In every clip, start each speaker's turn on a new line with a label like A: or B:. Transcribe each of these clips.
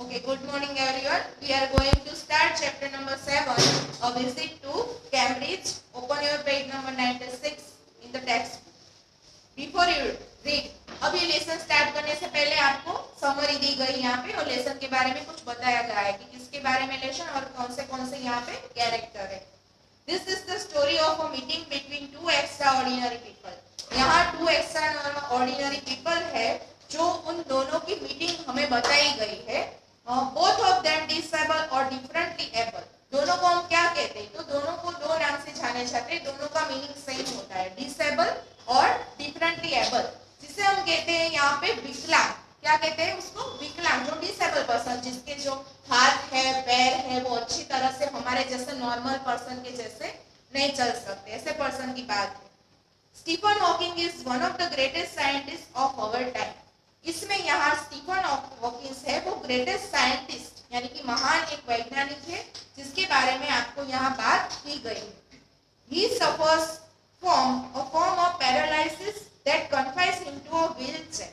A: Okay, good morning everyone. We are going to start chapter number 7, a visit to Cambridge. Open your page number 96 in the text. Before you read, अब ये lesson start करने से पहले आपको summary दी गई यहाँ पे और लेसन के बारे में कुछ बताया गया है कि किसके बारे में लेसन और कौन से यहाँ पे कैरेक्टर है. This is the story of a meeting between two extraordinary people. यहाँ two extraordinary people है जो उन दोनों की मीटिंग हमें बताई गई है. बोथ ऑफ देम डिसेबल और डिफरेंटली एबल. दोनों को हम क्या कहते हैं? तो दोनों को दो नाम से जाने जाते हैं. दोनों का मीनिंग सेम होता है, डिसेबल और डिफरेंटली एबल, जिसे हम कहते हैं यहाँ पे विकलांग. क्या कहते हैं उसको? विकलांग. जो डिसेबल पर्सन, जिसके जो हाथ है, पैर है, वो अच्छी तरह से हमारे जैसे नॉर्मल पर्सन के जैसे नहीं चल सकते, ऐसे पर्सन की बात है. Stephen Hawking is one of the greatest scientist of our time. इसमें यहाँ स्टीफन हॉकिंग है वो ग्रेटेस्ट साइंटिस्ट यानी कि महान एक वैज्ञानिक है जिसके बारे में आपको यहाँ बात की गई है. He suffers from a form of paralysis that confines him to a wheelchair.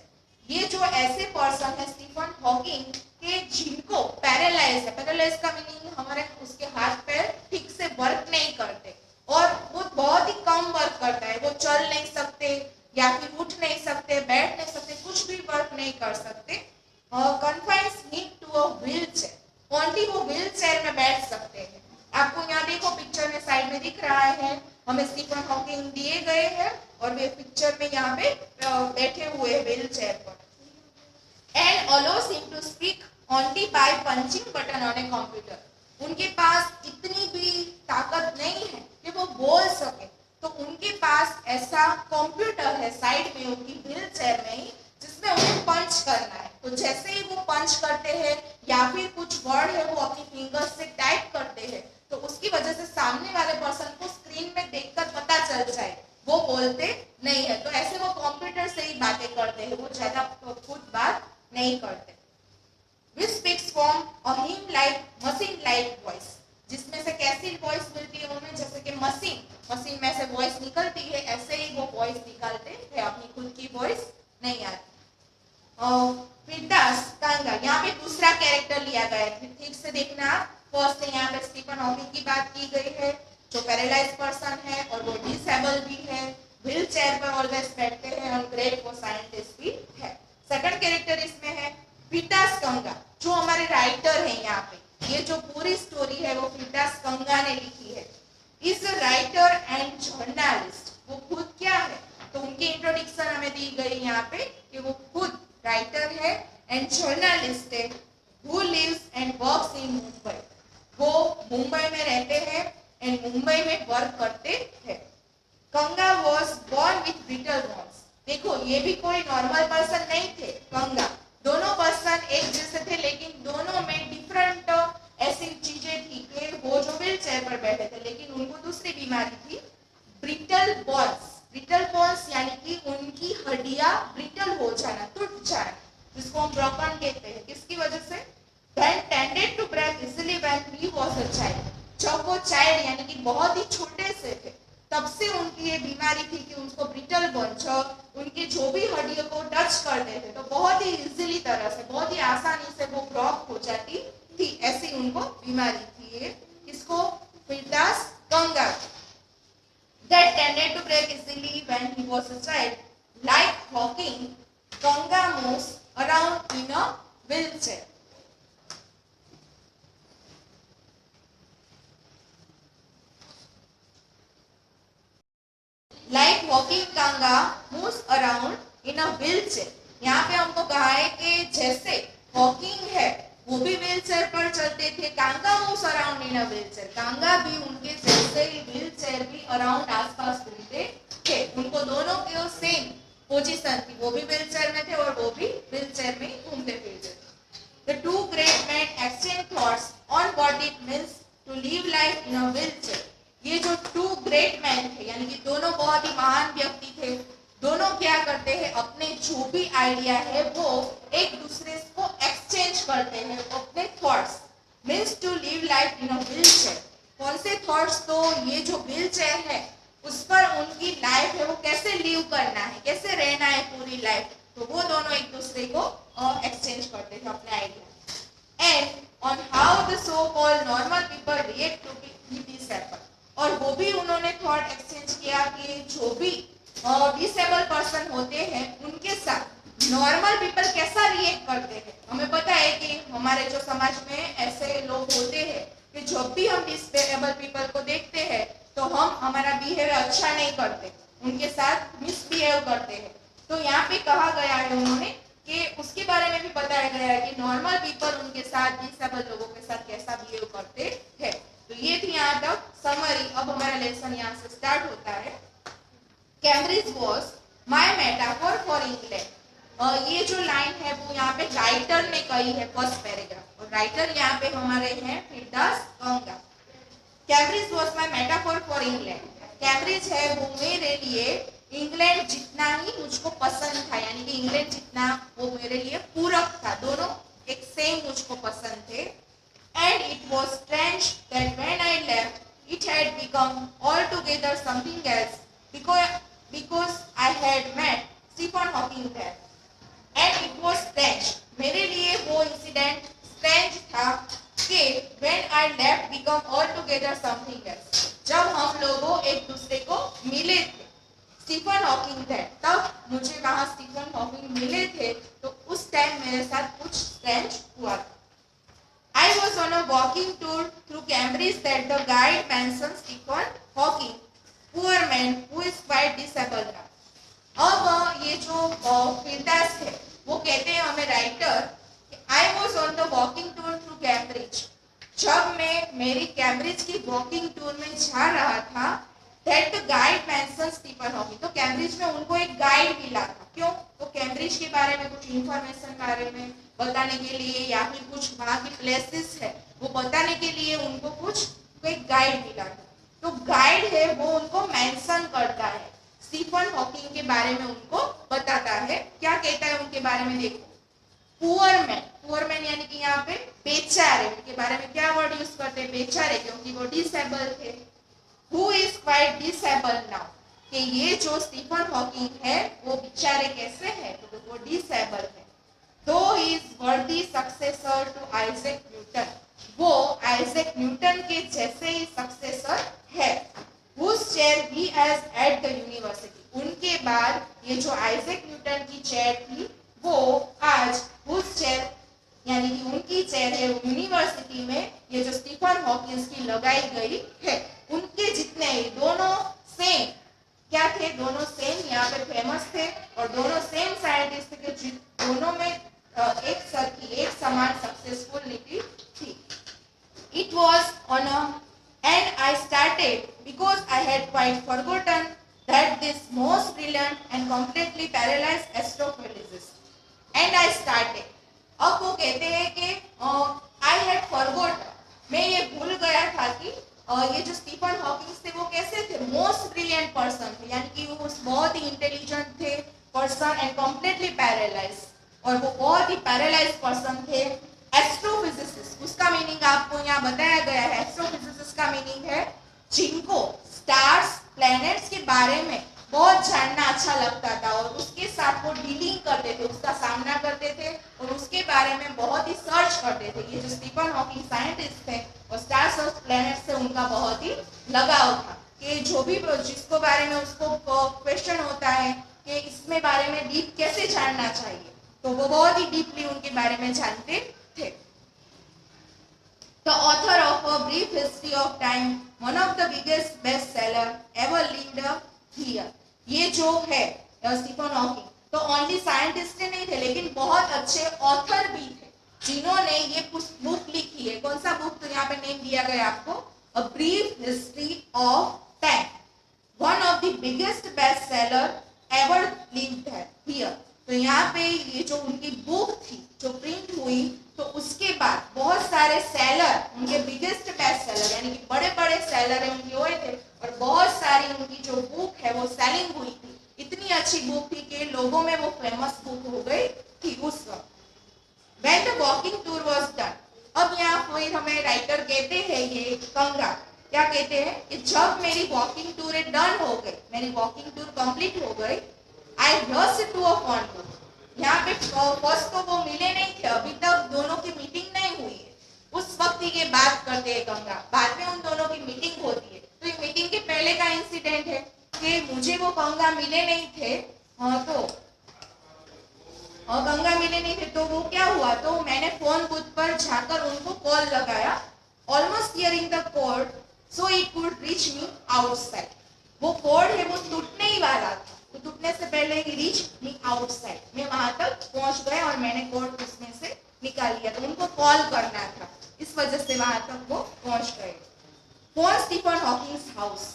A: ये जो ऐसे पर्सन है स्टीफन हॉकिंग के जिनको पैरालाइज है. पैरालाइज का मीनिंग हमारे उसके हाथ पैर ठीक से वर्क नहीं करते और वो बहुत ही कम वर्क करता है. वो चल नहीं सकते या फिर उठ नहीं सकते, बैठ नहीं सकते, कुछ भी वर्क नहीं कर सकते. Confines him to a wheelchair. Only वो व्हीलचेयर में बैठ सकते हैं. आपको यहाँ देखो पिक्चर में साइड में दिख रहा है, हमें स्टीफन हॉकिंग दिए गए हैं और वे पिक्चर में यहाँ पे बैठे हुए हैं व्हील चेयर पर. And allows him to speak only by punching button on a computer. उनके पास इतनी भी ताकत नहीं है कि वो बोल सके, तो उनके पास ऐसा कंप्यूटर है साइड में उनकी व्हील चेयर में ही जिसमें उन्हें पंच करना है. तो जैसे ही वो पंच करते हैं या फिर कुछ वर्ड है वो अपनी फिंगर्स से टाइप करते हैं, तो उसकी वजह से सामने वाले पर्सन को स्क्रीन में देखकर पता चल जाए, वो बोलते नहीं है. तो ऐसे वो कंप्यूटर से ही बातें करते हैं, वो ज्यादा खुद बात नहीं करते. Which speaks from a him like machine like voice. जिसमें से कैसी वॉइस मिलती है उनमें, जैसे कि मशीन में से वॉइस निकलती है, ऐसे ही वो वॉइस निकालते हैं, अपनी खुद की वॉइस नहीं आती. फिरदास कांगा, यहाँ पे दूसरा कैरेक्टर लिया गया है, ठीक से देखना. फर्स्ट यहाँ पे स्टीफन हॉकिंग की बात की गई है जो पैरालाइज पर्सन है और वो डिसेबल भी है, व्हील चेयर पर ऑलवेज बैठते हैं और ग्रेट वो साइंटिस्ट भी है. सेकंड कैरेक्टर इसमें है फिरदास कंगा, जो हमारे राइटर है. यहाँ पे ये जो पूरी स्टोरी है वो फिरदास कंगा ने लिखी है. Is a writer and journalist. वो खुद क्या है? तो उनकी इंट्रोडक्शन हमें दी गई यहाँ पे कि वो खुद राइटर है एंड जर्नलिस्ट है. Who lives and works in Mumbai. वो मुंबई में रहते हैं एंड मुंबई में वर्क करते हैं. Kanga was born with brittle bones. देखो ये भी कोई नॉर्मल पर्सन नहीं थे. कंगा दोनों पर्सन एक जैसे थे लेकिन दोनों में डिफरेंट ऐसी चीजें थी कि वो जो व्हील चेयर पर बैठे थे लेकिन उनको दूसरी बीमारी थी, ब्रिटल बोन्स. ब्रिटल बोन्स यानी कि उनकी हड्डियां ब्रिटल हो जाना, टूट जाना, जिसको हम ब्रोकन कहते हैं. किसकी वजह से? When tended to break easily when he was a child. जब वो चाइल्ड यानी कि बहुत ही छोटे से थे तब से उनकी ये बीमारी थी कि उनको ब्रिटल बोन्स, उनके जो भी हड्डियों को टच करते थे तो बहुत ही इजीली तरह से, बहुत ही आसानी से वो ब्लॉक हो जाती थी. ऐसी उनको बीमारी थी. इसको फिरदास कंगा. That tended to break easily when he was a child. Like Hawking, Kanga moves around in a wheelchair. Like Hawking, Kanga moves around in a wheelchair. यहाँ पे हमको कहा है कि जैसे हॉकिंग है वो भी व्हीलचेयर पर चलते थे, Kanga moves around in a wheelchair. Kanga भी उनके जैसे ही व्हीलचेयर भी अराउंड आसपास घूमते थे. उनको दोनों की सेम पोजीशन थी, वो भी व्हीलचेयर में थे और वो भी व्हीलचेयर में घूमते फिरते. The two great men exchange thoughts on what it means to live life in a wheelchair. ये जो टू ग्रेट मैन थे यानी कि दोनों बहुत ही महान व्यक्ति थे, दोनों क्या करते हैं, अपने जो भी आइडिया है वो एक दूसरे को एक्सचेंज करते हैं, अपने thoughts. Means to live life in a wheelchair. कौन से थॉट्स? तो ये जो व्हीलचेयर है उस पर उनकी लाइफ है वो कैसे लिव करना है, कैसे रहना है पूरी लाइफ, तो वो दोनों एक दूसरे को एक्सचेंज करते थे अपने idea. All normal people react to be disable. और वो भी उन्होंने थॉट एक्सचेंज किया कि जो भी डिसेबल पर्सन होते हैं उनके साथ नॉर्मल पीपल कैसा रिएक्ट करते हैं। हमें पता है कि हमारे जो समाज में ऐसे लोग होते हैं कि जब भी हम डिसेबल पीपल को देखते हैं तो हम हमारा बिहेवियर अच्छा नहीं करते, उनके साथ मिसबिहेव करते हैं। तो यहाँ पे कहा गया है उन्होंने कि उसके बारे में भी बताया गया है कि नॉर्मल पीपल उनके साथ डिसेबल लोगों के साथ कैसा बिहेव करते हैं। तो ये थी यहाँ तक समरी। अब हमारा लेसन यहाँ से स्टार्ट होता है। Cambridge was my metaphor for England. ये जो लाइन है वो यहाँ पे राइटर ने कही है फर्स्ट पैराग्राफ, और राइटर यहाँ पे हमारे हैं Firdaus Kanga. Cambridge was my metaphor for England. Cambridge है वो मेरे लिए इंग्लैंड जितना ही मुझको पसंद था, यानी कि इंग्लैंड जितना वो मेरे लिए पूरक था, दोनों एक सेम मुझको पसंद थे। And it was strange that when I left it had become altogether something else because I had met Stephen Hawking there. And it was strange. मेरे लिए वो इंसिडेंट स्ट्रेंज था कि when I left become altogether something else. जब हम लोगों एक दूसरे को मिले थे, स्टीफन हॉकिंग थे, तब मुझे वहाँ स्टीफन हॉकिंग मिले थे, तो उस टाइम मेरे साथ कुछ स्ट्रेंज हुआ था। I was on a walking tour through Cambridge that the guide mentioned Stephen Hawking, poor man who is quite disabled now. अब ये जो फिरदास है वो कहते हैं हमें writer, I was on the walking tour through Cambridge. जब मैं मेरी कैम्ब्रिज की वॉकिंग टूर में जा रहा था, that the guide mention Stephen Hawking. तो कैम्ब्रिज में उनको एक गाइड मिला था। क्यों? तो कैम्ब्रिज के बारे में कुछ इंफॉर्मेशन बारे में बताने के लिए या फिर कुछ वहाँ की प्लेसेस है वो बताने के लिए उनको कुछ एक गाइड मिला था। तो गाइड है वो उनको मेंशन करता है, स्टीफन हॉकिंग के बारे में उनको बताता है। क्या कहता है उनके बारे में? देखो, पुअर मैन, पुअर मैन यानी कि यहाँ पे बेचारे, उनके बारे में क्या वर्ड यूज करते हैं? बेचारे, क्योंकि वो डिसेबल थे। Who is quite disable now, कि ये जो स्टीफन हॉकिंग है वो बेचारे कैसे है? तो वो डिसेबल है। Though he is worthy successor to Isaac Newton, वो आइजैक न्यूटन के जैसे ही सक्सेसर है। Whose chair he has at the university, उनके बाद ये जो आइजैक न्यूटन की चेयर थी वो आज whose chair यानी कि उनकी चेयर है यूनिवर्सिटी में, ये जो स्टीफन हॉकिंस की लगाई गई है, उनके जितने ही दोनों सेम क्या थे? दोनों सेम यहाँ पे फेमस थे और दोनों सेम साइंटिस्ट थे, दोनों में एक सर की एक समान सक्सेसफुलिटी थी। It was on a and I started because I had quite forgotten that this most brilliant and completely paralyzed astrophysicist. And I started. अब वो कहते हैं कि I had forgotten, मैं ये भूल गया था कि ये जो स्टीफन हॉकिंग थे वो कैसे थे? मोस्ट ब्रिलियंट पर्सन थे, यानी कि वो बहुत ही इंटेलिजेंट थे पर्सन एंड कम्प्लीटली पैरालाइज, और वो बहुत ही पैरालाइज पर्सन थे। एस्ट्रोफिजिसिस्ट, उसका मीनिंग आपको यहाँ बताया गया है। एस्ट्रोफिजिसिस्ट का मीनिंग है जिनको स्टार्स प्लैनेट्स के बारे में बहुत जानना अच्छा लगता था और उसके साथ वो डीलिंग करते थे, उसका सामना करते थे और उसके बारे में बहुत ही सर्च करते थे। ये जो स्टीफन हॉकिंग साइंटिस्ट थे और स्टार्स और प्लैनेट्स से उनका बहुत ही लगाव था कि जो भी जिसको बारे में उसको क्वेश्चन होता है कि इसमें बारे में डीप कैसे जानना चाहिए, तो वो बहुत ही डीपली उनके बारे में जानते थे। The author of A Brief History of Time, one of the biggest bestseller ever lived here. ये जो है स्टीफन हॉकिंग तो ओनली साइंटिस्ट नहीं थे लेकिन बहुत अच्छे ऑथर भी थे जिन्होंने ये बुक लिखी है। कौन सा बुक? तो यहाँ पे नेम दिया गया आपको, A Brief History of Time, one of the biggest bestseller ever lived here. तो यहाँ पे ये जो उनकी बुक थी जो प्रिंट हुई तो उसके बाद बहुत सारे सेलर, उनके बिगेस्ट बेस्ट सेलर यानी कि बड़े बड़े सेलर है उनके हुए थे और बहुत सारी उनकी जो बुक है वो सेलिंग हुई थी। इतनी अच्छी बुक थी कि लोगों में वो फेमस बुक हो गई थी उस वक्त। When the walking tour was done, अब यहाँ फिर हमें राइटर कहते हैं ये कंगा क्या कहते हैं कि जब मेरी वॉकिंग टूर डन हो गई, मेरी वॉकिंग टूर कंप्लीट हो गई, I rushed to a phone call. यहाँ पे फर्स्ट तो वो मिले नहीं थे, अभी तक दोनों की मीटिंग नहीं हुई है, उस वक्त ये बात करते हैं गंगा। बाद में उन दोनों की मीटिंग होती है। तो ये मीटिंग के पहले का इंसिडेंट है कि मुझे वो गंगा मिले नहीं थे। गंगा मिले नहीं थे तो वो क्या हुआ, तो मैंने फोन बूथ पर जाकर उनको कॉल लगाया, almost hearing the cord so it could reach me outside. वो कॉर्ड है वो टूटने ही वाला था, तो टूटने से पहले ही रीच मी आउटसाइड, मैं वहां तक पहुंच गए और मैंने कॉर्ड उसमें से निकाल लिया। तो उनको कॉल करना था, इस वजह से वहां तक वो पहुंच गए। फोन स्टीफन हॉकिंग्स हाउस,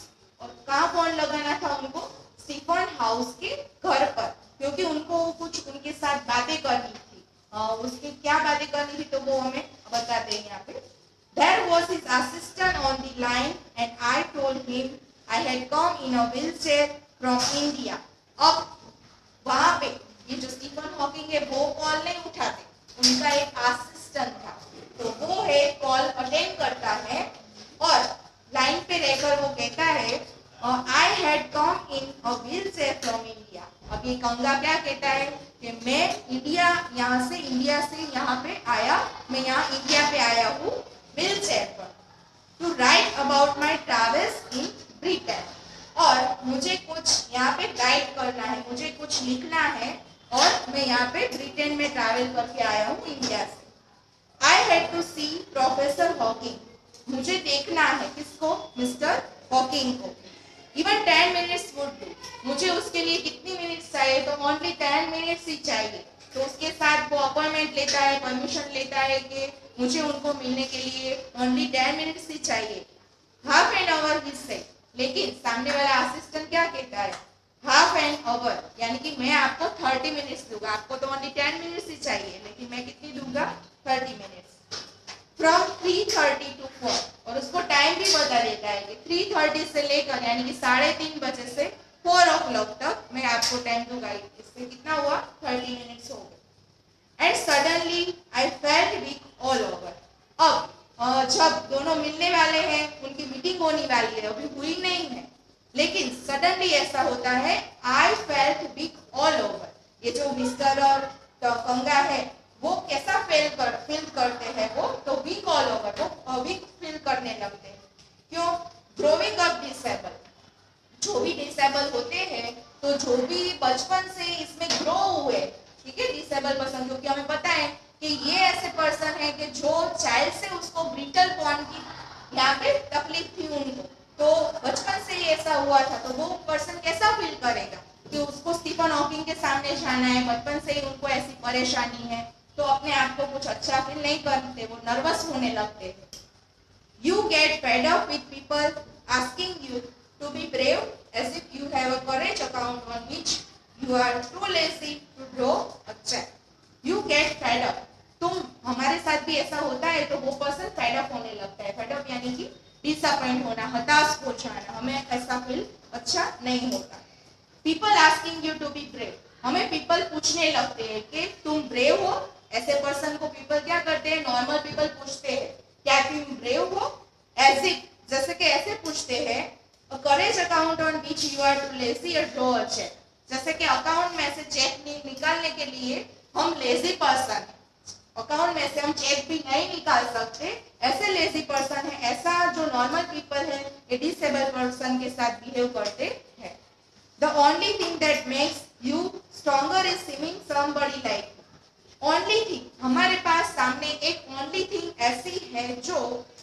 A: और कहाँ फोन लगाना था उनको, स्टीफन हाउस के घर पर, क्योंकि उनको कुछ उनके साथ बातें करनी थी। उसकी क्या बातें करनी थी तो वो हमें बताते हैं यहाँ पे। There was his assistant on the line and I told him I had come in a wheelchair from India. अब वहां पे ये जो स्टीफन हॉकिंग है वो कॉल नहीं उठाते, उनका एक असिस्टेंट था, तो वो है कॉल अटेंड करता है और लाइन पे रहकर वो कहता है I had come in a wheelchair from India. अब ये गंगा क्या कहता है कि मैं यहाँ से यहाँ पे आया, मैं यहाँ इंडिया पे आया हूँ व्हीलचेयर पर, to write about my travels in Britain. और मुझे कुछ यहाँ पे राइट करना है, मुझे कुछ लिखना है और मैं यहाँ पे ब्रिटेन में ट्रैवल करके आया हूँ इंडिया से। I had to see professor Hawking, मुझे देखना है किसको, मिस्टर हॉकिंग को। इवन 10 मिनट्स वुड डू, मुझे उसके लिए कितनी मिनट्स चाहिए, तो ओनली 10 मिनट्स ही चाहिए। तो उसके साथ वो अपॉइंटमेंट लेता है, परमिशन लेता है कि मुझे उनको मिलने के लिए ओनली 10 मिनट्स ही चाहिए। हाफ एन आवर ही से, लेकिन सामने वाला असिस्टेंट क्या कहता है, हाफ एन आवर, यानी कि मैं आपको 30 मिनट्स दूंगा, आपको तो ओनली 10 मिनट्स ही चाहिए, लेकिन मैं कितनी दूंगा, 30 मिनट्स। फ्रॉम 3:30 to 4, और उसको टाइम भी बता देता है कि 3:30 से लेकर यानी कि 3:30 बजे से 4 o'clock तक मैं आपको टाइम दूंगा। इससे कितना हुआ, 30 मिनट्स हो गए। And suddenly I felt weak all over. अब जब दोनों मिलने वाले हैं, उनकी मीटिंग होने वाली है, अभी हुई नहीं है, लेकिन सडनली ऐसा होता है, I felt weak all over. ये जो मिस्टर और गंगा है वो कैसा फील करते हैं, वो तो वीक ऑल ओवर, वो वीक फील करने लगते हैं। क्यों, ग्रोइंग अप डिसेबल, जो भी डिसेबल होते हैं, तो जो भी बचपन से इसमें ग्रो हुए, ठीक है, डिसेबल पर्सन, क्योंकि हमें पता है कि ये ऐसे पर्सन है कि जो चाइल्ड से उसको ब्रिटल बॉन की यहाँ पे तकलीफ थी उनको, तो बचपन से ही ऐसा हुआ था, तो वो पर्सन कैसा फील करेगा कि उसको स्टीफन हॉकिंग के सामने जाना है, बचपन से ही उनको ऐसी परेशानी है, तो अपने आप को कुछ अच्छा फील नहीं करते, वो नर्वस होने लगते हैं। You get fed up with people asking you to be brave as if you have a courage account on which you are too lazy to draw a check. You get fed up. तुम, हमारे साथ भी ऐसा होता है, तो वो person fed up होने लगता है। फेड अप यानी कि डिसअपॉइंट होना, हताश हो जाना, हमें ऐसा फील अच्छा नहीं होता। People asking you to be brave, हमें पीपल पूछने लगते हैं कि तुम ब्रेव हो। ऐसे पर्सन को पीपल क्या करते हैं, नॉर्मल पीपल पूछते हैं क्या तुम ब्रेव हो, एज इफ, जैसे कि ऐसे पूछते हैं, a courage account on which you are to lazy और ड्रॉ अ चेक, जैसे कि अकाउंट में से चेक निकालने के लिए हम लेजी पर्सन है, अकाउंट में से हम चेक भी नहीं निकाल सकते, ऐसे लेजी पर्सन है। ऐसा जो नॉर्मल पीपल है ये डिसेबल पर्सन के साथ बिहेव करते हैं। The only thing that makes you stronger is seeing somebody like you. Only thing, हमारे पास सामने एक only thing ऐसी है जो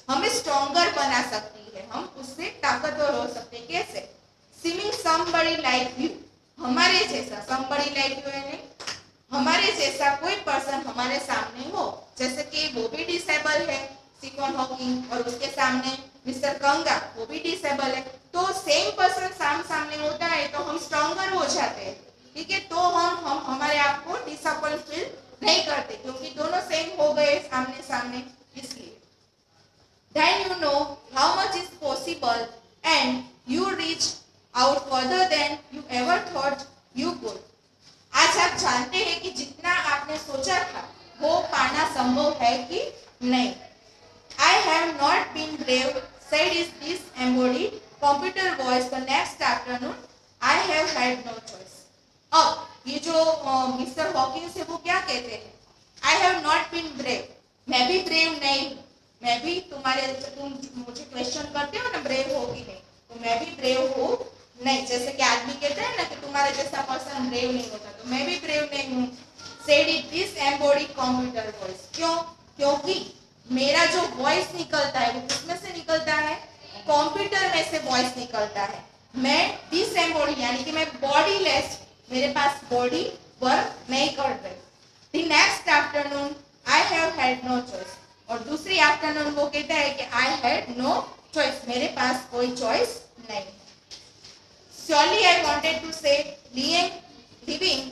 A: हमें stronger बना सकती है, हम उससे ताकतवर हो सकते हैं। कैसे? Seeing somebody like you, हमारे जैसा, somebody like you है नहीं, हमारे जैसा कोई पर्सन हमारे सामने हो, जैसे कि वो भी डिसेबल है स्टीफन हॉकिंग, और उसके सामने मिस्टर गंगा, वो भी डिसेबल है, तो सेम पर्सन सामने होता है तो हम स्ट्रॉन्गर हो जाते हैं, ठीक है। तो हम हमारे आप को डिसअपॉइंट फील नहीं करते, क्योंकि दोनों सेम हो गए सामने सामने, इसलिए। Then you know how much is possible and you reach out further than you ever thought you could. आज आप जानते हैं कि जितना आपने सोचा था वो पाना संभव है कि नहीं। I have not been brave, said is disembodied computer voice the next afternoon. I have had no choice. अब ये जो मिस्टर हॉकिंग से वो क्या कहते हैं, I have not been brave, मैं भी ब्रेव नहीं हूँ, मैं भी तुम्हारे, तुम मुझे क्वेश्चन करते हो ना ब्रेव हो कि नहीं, तो मैं भी ब्रेव हूँ नहीं। जैसे कि आदमी कहते हैं ना कि तुम्हारे जैसा पर्सन ब्रेव नहीं होता, तो मैं भी ब्रेव नहीं हूँ। Said it this embody computer voice. क्यों? क्योंकि मेरा जो वॉइस निकलता है वो किसमें से निकलता है? कंप्यूटर में से वॉइस निकलता है। मैं दिस एम्बॉडी यानी कि मैं बॉडी लेस, मेरे पास बॉडी वर्क नहीं कर रही। The next afternoon I have had no choice। और दूसरी आफ्टरनून वो कहता है कि I had no choice, मेरे पास कोई चॉइस नहीं। Surely I wanted to say living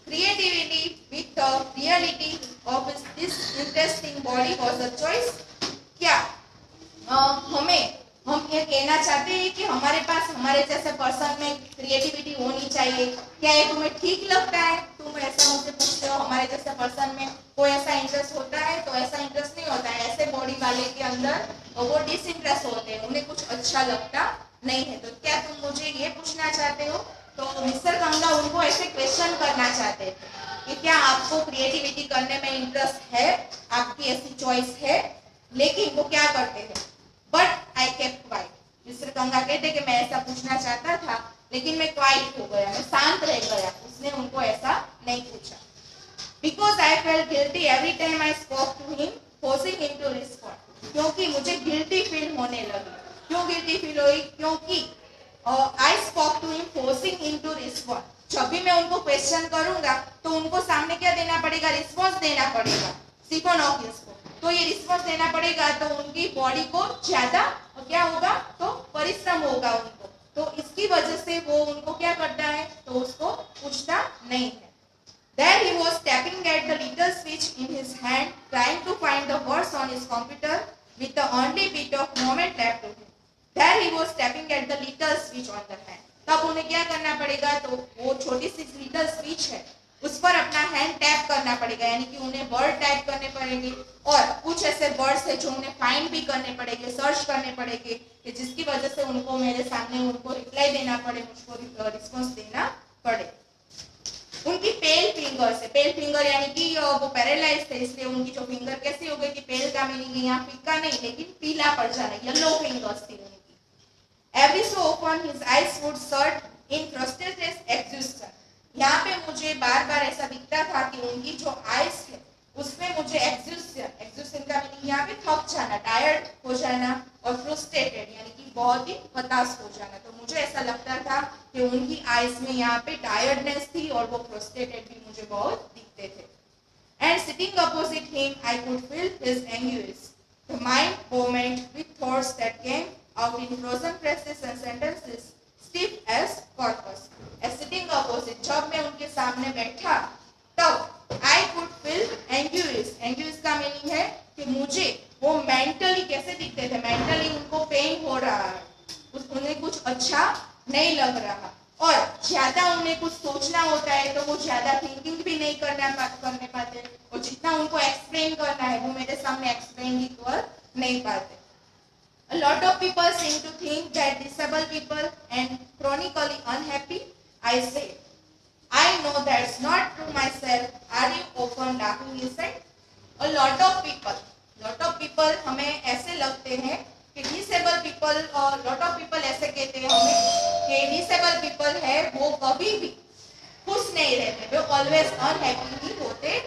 A: creatively with the reality of this interesting body was a choice। क्या हम ये कहना चाहते हैं कि हमारे पास हमारे जैसे पर्सन में क्रिएटिविटी होनी चाहिए? क्या ये तुम्हें ठीक लगता है? तुम ऐसा मुझसे पूछते हो हमारे जैसे पर्सन में कोई ऐसा इंटरेस्ट होता है? तो ऐसा इंटरेस्ट नहीं होता है। ऐसे बॉडी वाले के अंदर वो डिसइंटरेस्ट होते हैं, उन्हें कुछ अच्छा लगता नहीं है। तो क्या तुम मुझे ये पूछना चाहते हो? तो मिस्टर गंगा उनको ऐसे क्वेश्चन करना चाहते थे कि क्या आपको क्रिएटिविटी करने में इंटरेस्ट है, आपकी ऐसी चॉइस है? लेकिन वो क्या करते हैं? But I kept quite. Mister Ganga कहते कि मैं ऐसा पूछना चाहता था लेकिन मैं क्वाइट हो गया, मैं शांत रह गया। उसने उनको ऐसा नहीं पूछा। Because I felt guilty every time I spoke to him forcing him to respond. क्योंकि मुझे गिल्टी फील होने लगी। क्यों गिल्टी फील हुई? क्योंकि I spoke to him forcing him to respond. जब भी मैं उनको क्वेश्चन करूंगा तो उनको सामने क्या देना पड़ेगा? रिस्पॉन्स देना पड़ेगा। सिफोनॉकिस को तो ये रिस्पॉन्स देना पड़ेगा, तो उनकी बॉडी को ज्यादा क्या होगा? तो परिश्रम होगा उनको। तो इसकी वजह से वो उनको क्या करता है? तो उसको पूछता नहीं है। There he was tapping at the little switch in his hand, trying to find the words on his computer with the only bit of moment left to him. There he was tapping at the little switch on the hand. तब उन्हें क्या करना पड़ेगा? तो वो छोटी सी little switch है उस पर अपना हैंड टैप करना पड़ेगा, यानी कि उन्हें वर्ड टाइप करने पड़ेंगे और कुछ ऐसे वर्ड्स है जो उन्हें फाइंड भी करने पड़ेंगे, सर्च करने पड़ेंगे कि जिसकी वजह से उनको मेरे सामने उनको रिप्लाई देना पड़े, मुझको रिस्पॉन्स देना पड़े। उनकी पेल फिंगर से, पेल फिंगर यानी कि वो पैरालाइज थे इसलिए उनकी जो फिंगर कैसी हो गई कि पेल का मीनिंग यहाँ फिक्का नहीं लेकिन पीला पड़ जाना, येलो फिंगर्स थी उनकी। Every so often his eyes would surge in frustrated exhaustion। यहाँ पे मुझे बार बार ऐसा दिखता था कि उनकी जो आइज है उसमें मुझे एग्जॉस्शन का मीनिंग यहाँ पे थक जाना, टायर्ड हो जाना, और फ्रस्ट्रेटेड यानी कि बहुत ही हताश हो जाना। तो मुझे ऐसा लगता था कि उनकी आइज में यहाँ पे टायर्डनेस थी और वो फ्रस्ट्रेटेड भी मुझे बहुत दिखते थे। And sitting opposite him I could feel his anguish, the mind moment with thoughts that came out in frozen phrases and sentences stiff as corpus। As sitting opposite, जब मैं उनके सामने बैठा तब I could feel anguish। anguish का meaning है कि मुझे वो मेंटली कैसे दिखते थे, मेंटली उनको पेन हो रहा है, उन्हें कुछ अच्छा नहीं लग रहा और ज्यादा उन्हें कुछ सोचना होता है तो वो ज्यादा थिंकिंग भी नहीं करने पाते और जितना उनको एक्सप्लेन करना है वो मेरे सामने एक्सप्लेन भी कर नहीं पाते। A lot of people seem to think that disabled people and chronically unhappy। I say, I know that's not true myself। Are you often laughing inside? A lot of people हमें ऐसे लगते हैं कि disabled people, और lot of people ऐसे कहते हैं हमें कि disabled people है वो कभी भी खुश नहीं रहते, वो always unhappy ही होते